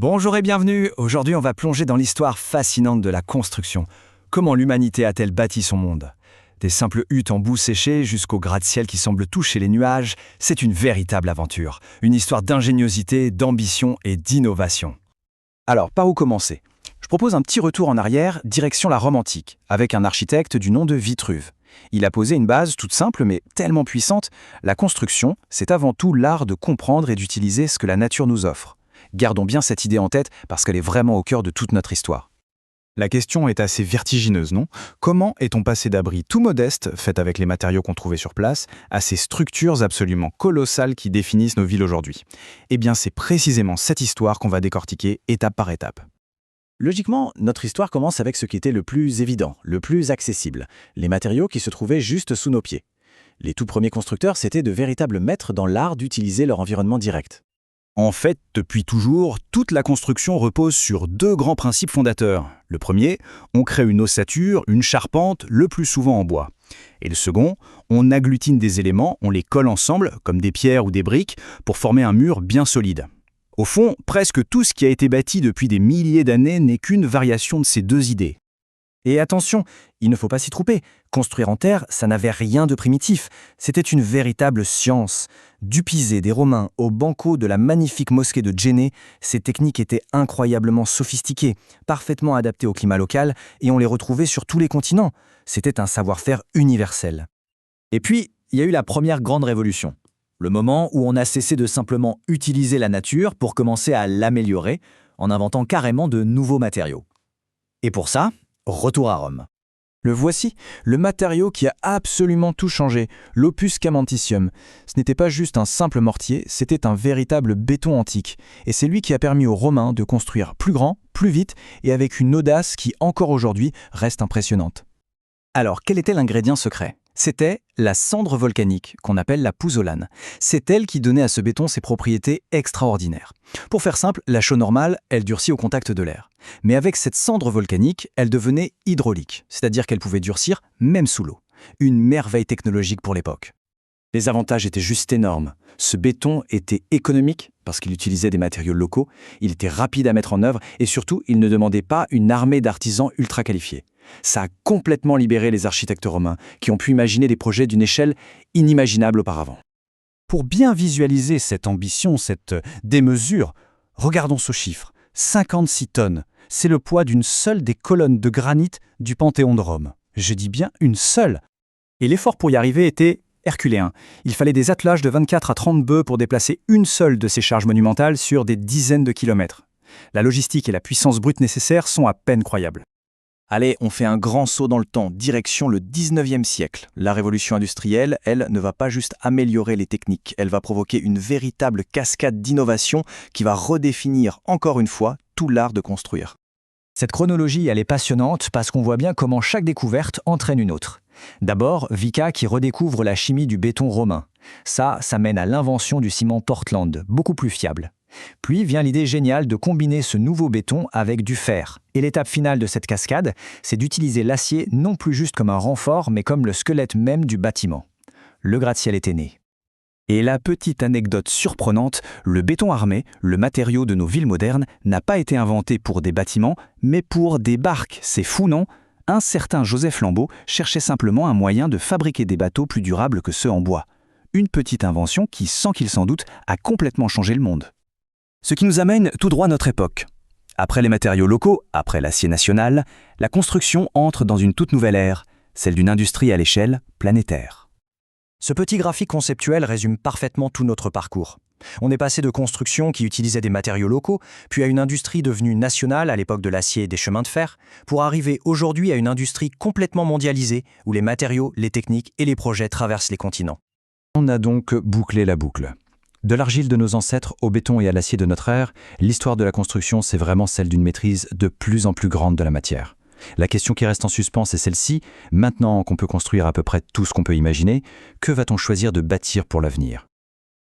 Bonjour et bienvenue. Aujourd'hui, on va plonger dans l'histoire fascinante de la construction. Comment l'humanité a-t-elle bâti son monde? Des simples huttes en boue séchée jusqu'aux gratte-ciel qui semblent toucher les nuages, c'est une véritable aventure. Une histoire d'ingéniosité, d'ambition et d'innovation. Alors, par où commencer? Je propose un petit retour en arrière, direction la Rome antique, avec un architecte du nom de Vitruve. Il a posé une base toute simple mais tellement puissante. La construction, c'est avant tout l'art de comprendre et d'utiliser ce que la nature nous offre. Gardons bien cette idée en tête parce qu'elle est vraiment au cœur de toute notre histoire. La question est assez vertigineuse, non? Comment est-on passé d'abris tout modestes, faits avec les matériaux qu'on trouvait sur place, à ces structures absolument colossales qui définissent nos villes aujourd'hui? Eh bien, c'est précisément cette histoire qu'on va décortiquer étape par étape. Logiquement, notre histoire commence avec ce qui était le plus évident, le plus accessible, les matériaux qui se trouvaient juste sous nos pieds. Les tout premiers constructeurs, c'étaient de véritables maîtres dans l'art d'utiliser leur environnement direct. En fait, depuis toujours, toute la construction repose sur deux grands principes fondateurs. Le premier, on crée une ossature, une charpente, le plus souvent en bois. Et le second, on agglutine des éléments, on les colle ensemble, comme des pierres ou des briques, pour former un mur bien solide. Au fond, presque tout ce qui a été bâti depuis des milliers d'années n'est qu'une variation de ces deux idées. Et attention, il ne faut pas s'y tromper. Construire en terre, ça n'avait rien de primitif. C'était une véritable science. Du Pisé des Romains au banco de la magnifique mosquée de Djenné, ces techniques étaient incroyablement sophistiquées, parfaitement adaptées au climat local, et on les retrouvait sur tous les continents. C'était un savoir-faire universel. Et puis, il y a eu la première grande révolution. Le moment où on a cessé de simplement utiliser la nature pour commencer à l'améliorer, en inventant carrément de nouveaux matériaux. Et pour ça, retour à Rome. Le voici, le matériau qui a absolument tout changé, l'opus camenticium. Ce n'était pas juste un simple mortier, c'était un véritable béton antique. Et c'est lui qui a permis aux Romains de construire plus grand, plus vite et avec une audace qui, encore aujourd'hui, reste impressionnante. Alors, quel était l'ingrédient secret? C'était la cendre volcanique, qu'on appelle la pouzzolane. C'est elle qui donnait à ce béton ses propriétés extraordinaires. Pour faire simple, la chaux normale, elle durcit au contact de l'air. Mais avec cette cendre volcanique, elle devenait hydraulique, c'est-à-dire qu'elle pouvait durcir même sous l'eau. Une merveille technologique pour l'époque. Les avantages étaient juste énormes. Ce béton était économique parce qu'il utilisait des matériaux locaux, il était rapide à mettre en œuvre et surtout, il ne demandait pas une armée d'artisans ultra qualifiés. Ça a complètement libéré les architectes romains qui ont pu imaginer des projets d'une échelle inimaginable auparavant. Pour bien visualiser cette ambition, cette démesure, regardons ce chiffre, 56 tonnes. C'est le poids d'une seule des colonnes de granit du Panthéon de Rome. Je dis bien une seule. Et l'effort pour y arriver était herculéen. Il fallait des attelages de 24 à 30 bœufs pour déplacer une seule de ces charges monumentales sur des dizaines de kilomètres. La logistique et la puissance brute nécessaires sont à peine croyables. Allez, on fait un grand saut dans le temps, direction le 19e siècle. La révolution industrielle, elle, ne va pas juste améliorer les techniques, elle va provoquer une véritable cascade d'innovation qui va redéfinir, encore une fois, tout l'art de construire. Cette chronologie, elle est passionnante parce qu'on voit bien comment chaque découverte entraîne une autre. D'abord, Vicat qui redécouvre la chimie du béton romain. Ça mène à l'invention du ciment Portland, beaucoup plus fiable. Puis vient l'idée géniale de combiner ce nouveau béton avec du fer. Et l'étape finale de cette cascade, c'est d'utiliser l'acier non plus juste comme un renfort, mais comme le squelette même du bâtiment. Le gratte-ciel était né. Et la petite anecdote surprenante, le béton armé, le matériau de nos villes modernes, n'a pas été inventé pour des bâtiments, mais pour des barques. C'est fou, non? Un certain Joseph Lambeau cherchait simplement un moyen de fabriquer des bateaux plus durables que ceux en bois. Une petite invention qui, sans qu'il s'en doute, a complètement changé le monde. Ce qui nous amène tout droit à notre époque. Après les matériaux locaux, après l'acier national, la construction entre dans une toute nouvelle ère, celle d'une industrie à l'échelle planétaire. Ce petit graphique conceptuel résume parfaitement tout notre parcours. On est passé de construction qui utilisait des matériaux locaux, puis à une industrie devenue nationale à l'époque de l'acier et des chemins de fer, pour arriver aujourd'hui à une industrie complètement mondialisée où les matériaux, les techniques et les projets traversent les continents. On a donc bouclé la boucle. De l'argile de nos ancêtres au béton et à l'acier de notre ère, l'histoire de la construction, c'est vraiment celle d'une maîtrise de plus en plus grande de la matière. La question qui reste en suspens, c'est celle-ci. Maintenant qu'on peut construire à peu près tout ce qu'on peut imaginer, que va-t-on choisir de bâtir pour l'avenir?